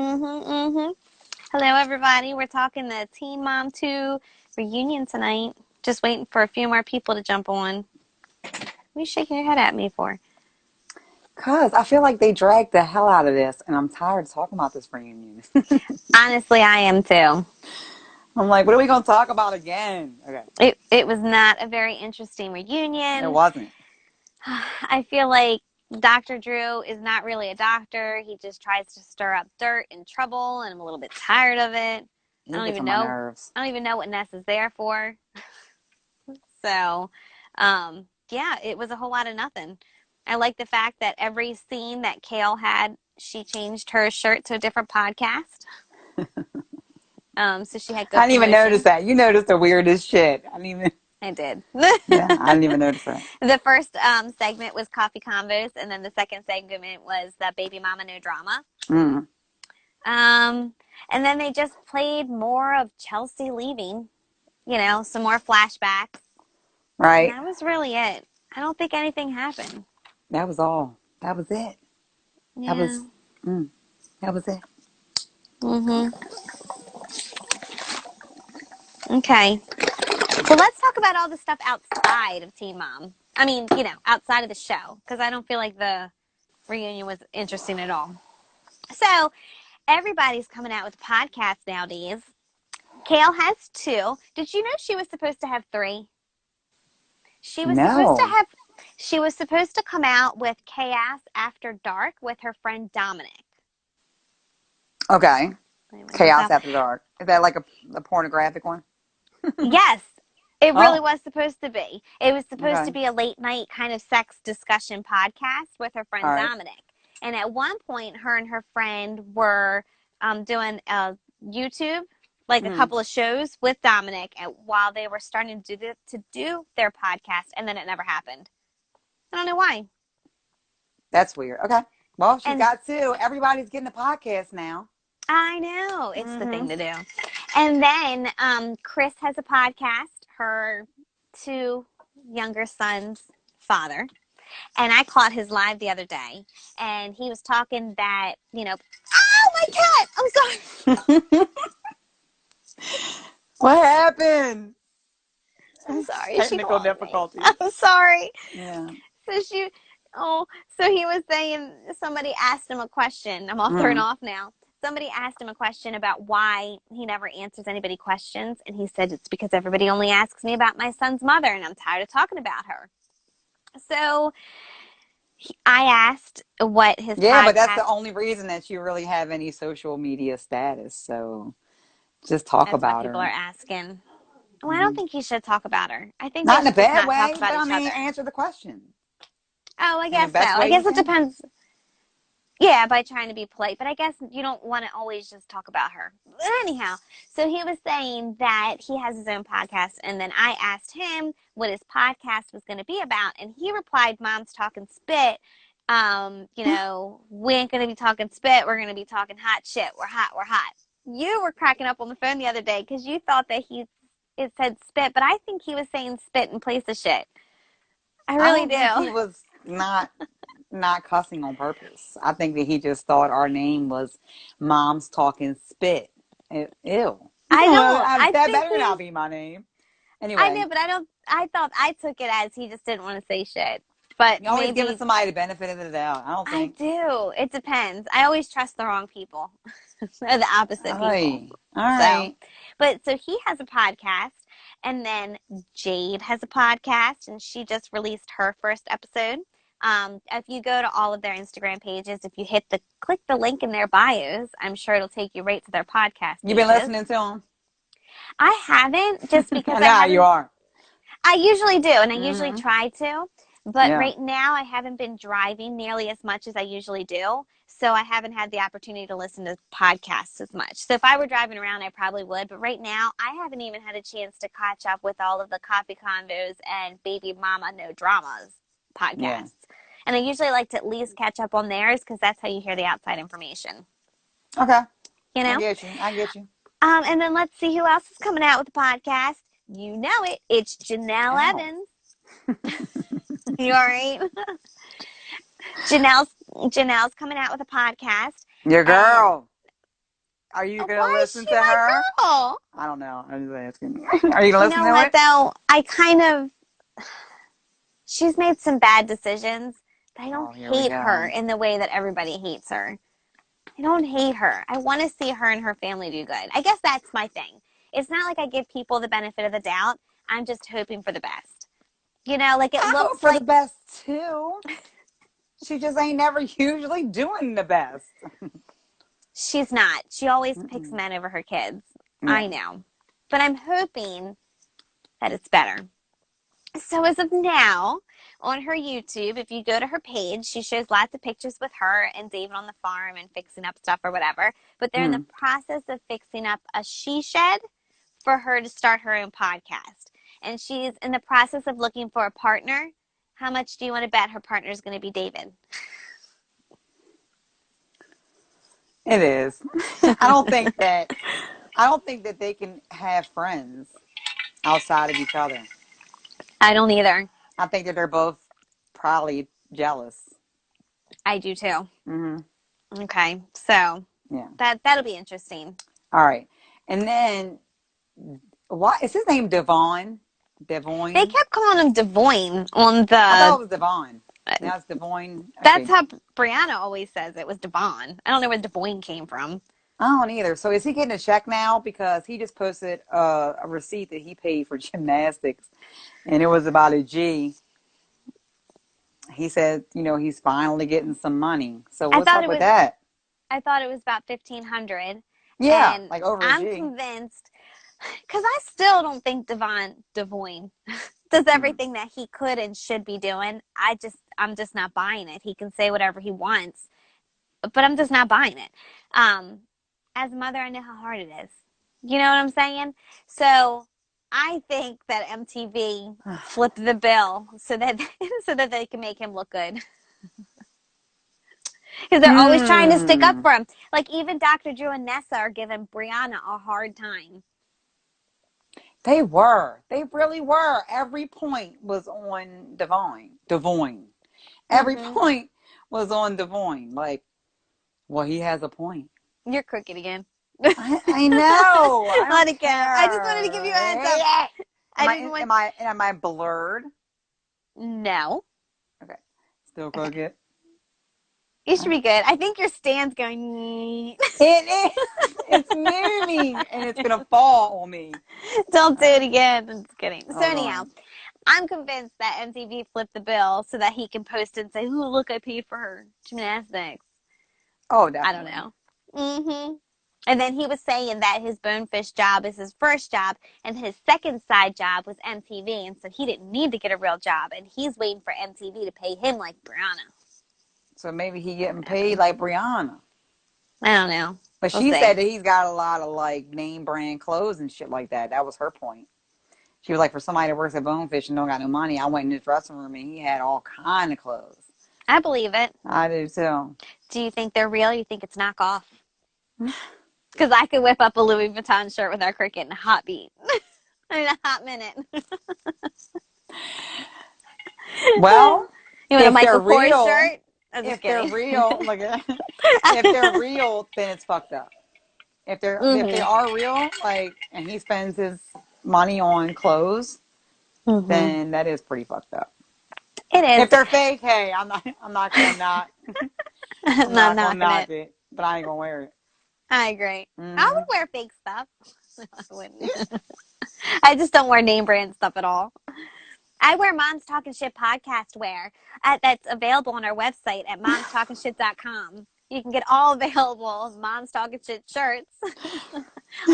Hello, everybody. We're talking the Teen Mom 2 reunion tonight. Just waiting for a few more people to jump on. What are you shaking your head at me for? Because I feel like they dragged the hell out of this, and I'm tired of talking about this reunion. Honestly, I am too. I'm like, what are we going to talk about again? Okay. It was not a very interesting It reunion. wasn't. I feel like Dr. Drew is not really a doctor. He just tries to stir up dirt and trouble, and I'm a little bit tired of it. I He don't gets even on my know. nerves. I don't even know what Ness is there for. So, yeah, it was a whole lot of nothing. I like the fact that every scene that Kale had, she changed her shirt to a different podcast. So she had good I didn't even notice promotion. that. You noticed the weirdest shit. I didn't even. I did. Yeah, I didn't even notice that. The first segment was Coffee Convos, and then the second segment was the Baby Mama No Drama. Mm. And then they just played more of Chelsea leaving, some more flashbacks. And Right. that was really it. I don't think anything happened. That was all. That was it. That Yeah. was. Mm, that was it. Mhm. Okay. Well, let's talk about all the stuff outside of Teen Mom. I mean, outside of the show, because I don't feel like the reunion was interesting at all. So, everybody's coming out with podcasts nowadays. Kale has 2. Did you know she was supposed to have 3? She was supposed to No. have. She was supposed to come out with Chaos After Dark with her friend Dominic. Okay. Wait a minute, Chaos After Dark. Is that like a pornographic one? Yes, it really Oh. was supposed to be. It was supposed to Okay. be a late night kind of sex discussion podcast with her All friend right. Dominic. And at one point, her and her friend were doing a YouTube, like a Mm. couple of shows with Dominic, while they were starting to do their podcast, and then it never happened. I don't know why. That's weird. Okay. Well, she's And got 2. Everybody's getting a podcast now. I know it's the Mm-hmm. thing to do. And then Chris has a podcast. Her 2 younger sons' father. And I caught his live the other day, and he was talking that, oh my cat! I'm sorry. What happened? I'm sorry. She Technical called me. difficulties. I'm sorry. Yeah. So so he was saying somebody asked him a question. I'm all thrown Mm. off now. Somebody asked him a question about why he never answers anybody questions, and he said it's because everybody only asks me about my son's mother, and I'm tired of talking about her. So I asked what his Yeah, but that's podcast. the only reason that you really have any social media status. So just talk That's what about people are her. asking. Well, I don't Hmm. think he should talk about her. I think they Not in a should just bad not talk way, about but I each mean, other. answer the question Oh, I in the guess so. best I way you guess it can. depends. Yeah, by trying to be polite, but I guess you don't want to always just talk about her. But anyhow, so he was saying that he has his own podcast, and then I asked him what his podcast was going to be about, and he replied, "Mom's talking spit. We ain't going to be talking spit. We're going to be talking hot shit. We're hot. We're hot." You were cracking up on the phone the other day because you thought that it said spit, but I think he was saying spit in place of shit. I I really don't think he do. was not cussing on purpose. I think that he just thought our name was Mom's Talking Spit. Ew. I Well, don't. I that think better not be my name. I Anyway, know, but I don't. I thought I took it as he just didn't want to say shit. But you always giving maybe somebody the benefit of the doubt. I don't I think. do. It depends. I always trust the wrong people or the opposite All people. right. All So, right. so he has a podcast, and then Jade has a podcast, and she just released her first episode. If you go to all of their Instagram pages, if you click the link in their bios, I'm sure it'll take you right to their podcast You been pages. listening to him? I haven't, just because I I know how you haven't. are. I usually do, and I usually Mm-hmm. try to. But Yeah. right now, I haven't been driving nearly as much as I usually do. So I haven't had the opportunity to listen to podcasts as much. So if I were driving around, I probably would. But right now, I haven't even had a chance to catch up with all of the Coffee Convos and Baby Mama No Dramas Yeah. podcasts. And I usually like to at least catch up on theirs because that's how you hear the outside information. Okay. You I know? get you. I get you. And then let's see who else is coming out with the podcast. You know it. It's Janelle Ow. Evans. You all right? Janelle's coming out with a podcast, Your and girl. Are you going to Why is listen she to my her? girl? I don't know. I'm just asking. Are you going to You listen know to what it? though? She's made some bad decisions, but I don't Oh, here we hate her go. in the way that everybody hates her. I don't hate her. I want to see her and her family do good. I guess that's my thing. It's not like I give people the benefit of the doubt. I'm just hoping for the best. Like it I hope looks for the like best too. She just ain't never usually doing the best. she's not. She always picks Mm-mm. men over her kids. Yeah. I know. But I'm hoping that it's better. So as of now, on her YouTube, if you go to her page, she shows lots of pictures with her and David on the farm and fixing up stuff or whatever. But they're in the Mm. process of fixing up a she shed for her to start her own podcast. And she's in the process of looking for a partner. How much do you want to bet her partner is going to be David? It is. I don't think that. I don't think that they can have friends outside of each other. I don't either. I think that they're both probably jealous. I do too. Hmm. Okay, so Yeah. that'll be interesting. All right. And then, why is his name Devon? They Devoyne? kept calling him Devoyne on I thought the. it was Devon. Now it's Devoyne. That's Okay. how Brianna always says it was Devon. I don't know where Devoyne came from. I don't either. So is he getting a check now? Because he just posted a receipt that he paid for gymnastics, and it was about a G. He said, he's finally getting some money. So I what's thought up it with was. that? I thought it was about 1,500, Yeah, and like over a I'm G. convinced because I still don't think Devoyne does Hmm. everything that he could and should be doing. I'm just not buying it. He can say whatever he wants, but I'm just not buying it. Um, as a mother, I know how hard it is. You know what I'm saying? So I think that MTV flipped the bill so that so that they can make him look good. Because they're always trying to stick up Hmm. for him. Like even Dr. Drew and Nessa are giving Brianna a hard time. They were. They really were. Every point was on Devine. Devoyne. Every Mm-hmm. point was on Devoyne. Like, well, he has a point. You're crooked again. I know. I Let don't it go. I just wanted to give you a heads up. care. I didn't want. Am I blurred? No. Okay. Still crooked. You should be good. I think your stand's going. It is. It's moving and it's gonna fall on me. Don't All do it right. again. I'm just kidding. So Hold anyhow, on. I'm convinced that MTV flipped the bill so that he can post it and say, "Ooh, look, I paid for her gymnastics." Oh, I don't definitely. know. Mm-hmm. And then he was saying that his Bonefish job is his first job, and his second side job was MTV, and so he didn't need to get a real job, and he's waiting for MTV to pay him like Brianna. So maybe he getting paid Whatever. like Brianna. I don't know. But We'll she see. said that he's got a lot of like name brand clothes and shit like that. That was her point. She was like, for somebody that works at Bonefish and don't got no money, I went in his dressing room and he had all kind of clothes. I believe it. I do too. Do you think they're real? You think it's knockoff? Because I could whip up a Louis Vuitton shirt with our cricket in a hot beat. In a hot minute. Well, You want a if they're Michael Kors real, shirt? I'm just if they're kidding. real, look at if they're real, then it's fucked up. If they Mm-hmm. are real, like, and he spends his money on clothes, Mm-hmm. then that is pretty fucked up. It is. If they're fake, hey, I'm not gonna not, I'm I'm not not gonna knocking knock it. it, but I ain't gonna wear it. I agree. I would Hmm. wear fake stuff. I wouldn't. I just don't wear name brand stuff at all. I wear Mom's Talking Shit podcast wear that's available on our website at momstalkingshit.com. You can get all available Mom's Talking Shit shirts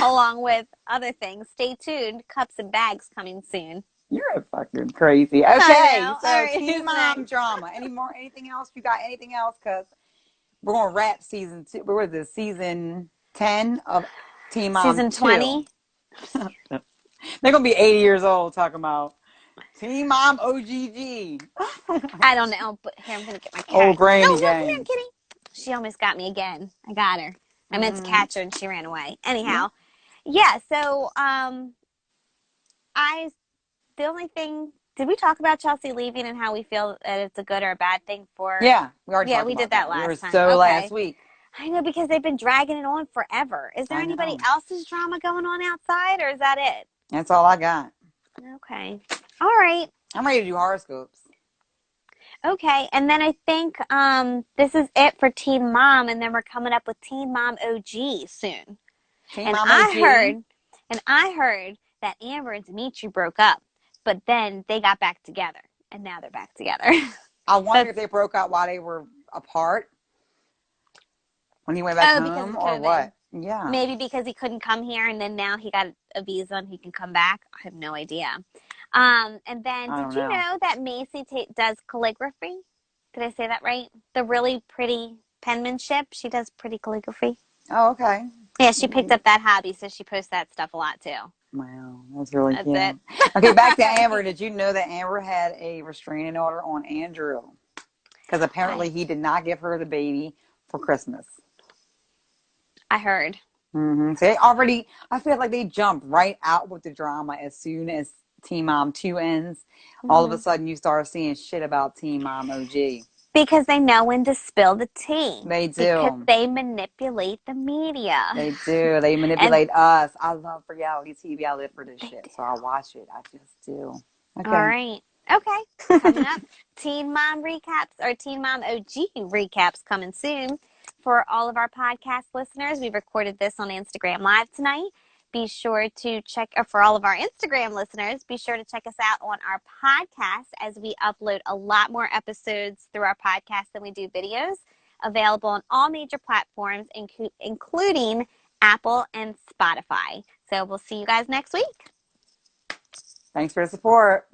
along with other things. Stay tuned. Cups and bags coming soon. You're fucking crazy. I Okay, know. All so right. Teen Who's Mom next? drama. Anything else? You got anything else? Because we're gonna wrap season 2. Where was this? Season 10 of Teen Mom Season 2. 20. They're gonna be 80 years old talking about Teen Mom OGG. I don't know. But here, I'm going to get my Old cat. No, granny no, come here, games. kitty. She almost got me again. I got her. I meant to Hmm. catch her and she ran away. Yeah. Anyhow, yeah, so I the only thing did we talk about Chelsea leaving and how we feel that it's a good or a bad thing for Yeah, we already yeah, talked we did about that that. We were last time. so last Okay. week. I know, because they've been dragging it on forever. Is there I anybody know. else's drama going on outside, or is that it? That's all I got. Okay. All right. I'm ready to do horoscopes. Okay. And then I think this is it for Teen Mom, and then we're coming up with Teen Mom OG soon. Team And Mom I OG. heard that Amber and Dimitri broke up, but then they got back together, and now they're back together. I wonder if That's, they broke up while they were apart when he went back because home of or COVID. what. Yeah. Maybe because he couldn't come here, and then now he got a visa and he can come back. I have no idea. And then, I did don't you know. know that Macy does calligraphy? Did I say that right? The really pretty penmanship. She does pretty calligraphy. Oh, okay. Yeah, she picked up that hobby, so she posts that stuff a lot too. Wow, that's really That's cute. it. Okay, back to Amber. Did you know that Amber had a restraining order on Andrew? Because apparently I he did not give her the baby for Christmas. I heard. So they already, I feel like they jumped right out with the drama as soon as Teen Mom 2 ends. All of a Hmm. sudden, you start seeing shit about Teen Mom OG. Because they know when to spill the tea. They Because do. they manipulate the media. They do. They And manipulate us. I love reality TV. I live for this they shit. do. So I watch it. I just do. All Okay. right. Okay. Coming up, Teen Mom recaps or Teen Mom OG recaps coming soon. For all of our podcast listeners, we recorded this on Instagram Live tonight. Be sure to check, or for all of our Instagram listeners, be sure to check us out on our podcast, as we upload a lot more episodes through our podcast than we do videos. Available on all major platforms, including Apple and Spotify. So we'll see you guys next week. Thanks for the support.